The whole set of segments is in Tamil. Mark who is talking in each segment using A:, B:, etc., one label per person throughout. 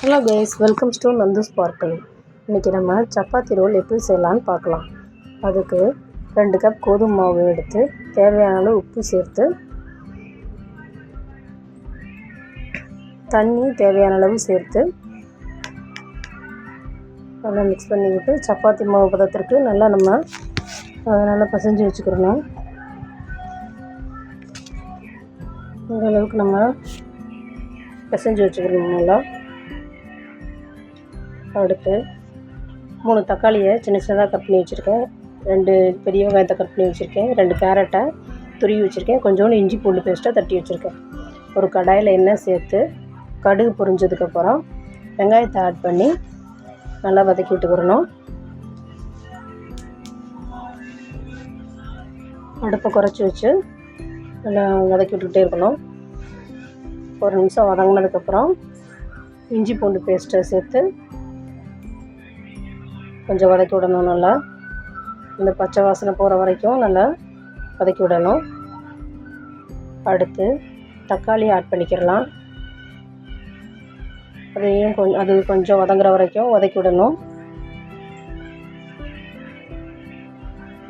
A: Hello guys, welcome to Nandu sparkle. இன்றைக்கி நம்ம சப்பாத்தி ரோல் எப்படி செய்யலான்னு பார்க்கலாம். அதுக்கு 2 கப் கோதுமை மாவு எடுத்து தேவையான அளவு உப்பு சேர்த்து தண்ணி தேவையான அளவு சேர்த்து நல்லா மிக்ஸ் பண்ணி விட்டு சப்பாத்தி மாவு பதத்திற்கு நல்லா பசைஞ்சு வச்சுக்கிறணும். இந்த அளவுக்கு நம்ம பசைஞ்சு வச்சுக்கிறணும். நல்லா அடுத்து 3 தக்காளியை சின்ன சின்னதாக கட் பண்ணி வச்சுருக்கேன். 2 பெரிய வெங்காயத்தை கட் பண்ணி வச்சுருக்கேன். 2 கேரட்டை துருவி வச்சுருக்கேன். கொஞ்சோண்டு இஞ்சி பூண்டு பேஸ்ட்டை தட்டி வச்சுருக்கேன். ஒரு கடாயில் எண்ணெய் சேர்த்து கடுகு பொரிஞ்சதுக்கப்புறம் வெங்காயத்தை ஆட் பண்ணி நல்லா வதக்கி விட்டுக்கிறணும். அடுப்பை குறைச்சி வச்சு நல்லா வதக்கி விட்டுக்கிட்டே இருக்கணும். ஒரு நிமிஷம் வதங்கினதுக்கப்புறம் இஞ்சி பூண்டு பேஸ்ட்டை சேர்த்து கொஞ்சம் வதக்கி விடணும். நல்லா இந்த பச்சை வாசனை போகிற வரைக்கும் நல்லா வதக்கி விடணும். அடுத்து தக்காளி ஆட் பண்ணிக்கிறலாம். அது கொஞ்சம் வதங்குற வரைக்கும் வதக்கி விடணும்.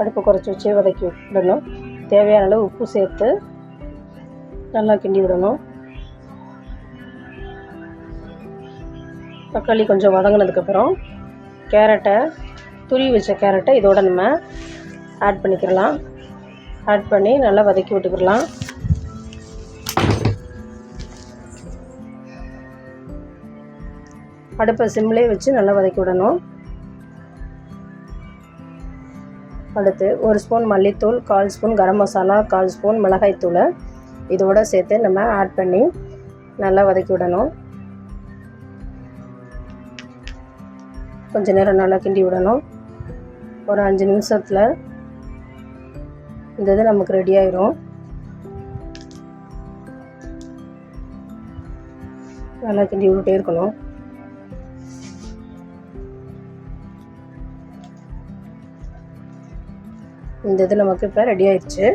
A: அடுப்பு குறைச்சி வச்சு வதக்கி விடணும். தேவையான அளவு உப்பு சேர்த்து நல்லா கிண்டி விடணும். தக்காளி கொஞ்சம் வதங்கினதுக்கப்புறம் துருவி வச்ச கேரட்டை இதோட நம்ம ஆட் பண்ணிக்கிறலாம். ஆட் பண்ணி நல்லா வதக்கி விட்டுக்கிறலாம். அடுப்பை சிம்லேயே வச்சு நல்லா வதக்கி விடணும். அடுத்து 1 ஸ்பூன் மல்லித்தூள், 1/4 ஸ்பூன் கரம் மசாலா, 1/4 ஸ்பூன் மிளகாய்த்தூளை இதோட சேர்த்து நம்ம ஆட் பண்ணி நல்லா வதக்கி விடணும். கொஞ்சம் நேரம் நல்லா கிண்டி விடணும். ஒரு 5 நிமிஷத்தில் இந்த இது நமக்கு ரெடி ஆயிரும். நல்லா கிண்டி விட்டுட்டே இருக்கணும். இந்த இது நமக்கு இப்போ ரெடி ஆயிடுச்சு.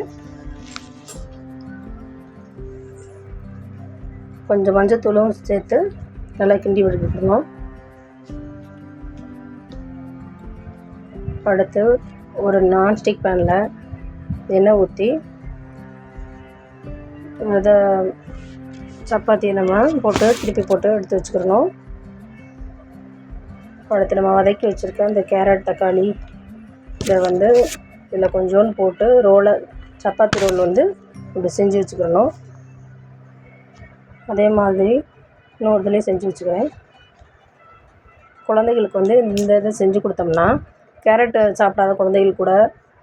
A: கொஞ்சம் மஞ்சத்தூளும் சேர்த்து நல்லா கிண்டி விட்டுக்கணும். அடுத்து ஒரு நான்ஸ்டிக் பேனில் எண்ணெய் ஊற்றி அதை சப்பாத்தியை நம்ம திருப்பி போட்டு எடுத்து வச்சுக்கிறணும். அடுத்து நம்ம வதக்கி வச்சுருக்க இந்த கேரட் தக்காளி இதை இதில் கொஞ்சோண்டு போட்டு சப்பாத்தி ரோல் இப்படி செஞ்சு வச்சுக்கிறணும். அதே மாதிரி இன்னொரு இதுலேயும் செஞ்சு வச்சுக்கிறேன். குழந்தைகளுக்கு இந்த இதை செஞ்சு கொடுத்தோம்னா, கேரட்டு சாப்பிடாத குழந்தைகள் கூட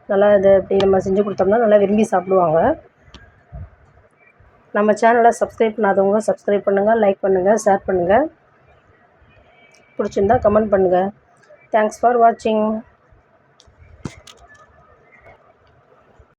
A: நல்லா இதை இப்படி நம்ம செஞ்சு கொடுத்தோம்னா நல்லா விரும்பி சாப்பிடுவாங்க. நம்ம சேனலை சப்ஸ்கிரைப் பண்ணாதவங்க சப்ஸ்கிரைப் பண்ணுங்கள், லைக் பண்ணுங்கள், ஷேர் பண்ணுங்கள். பிடிச்சிருந்தா கமெண்ட் பண்ணுங்கள். தேங்க்ஸ் ஃபார் வாட்சிங்.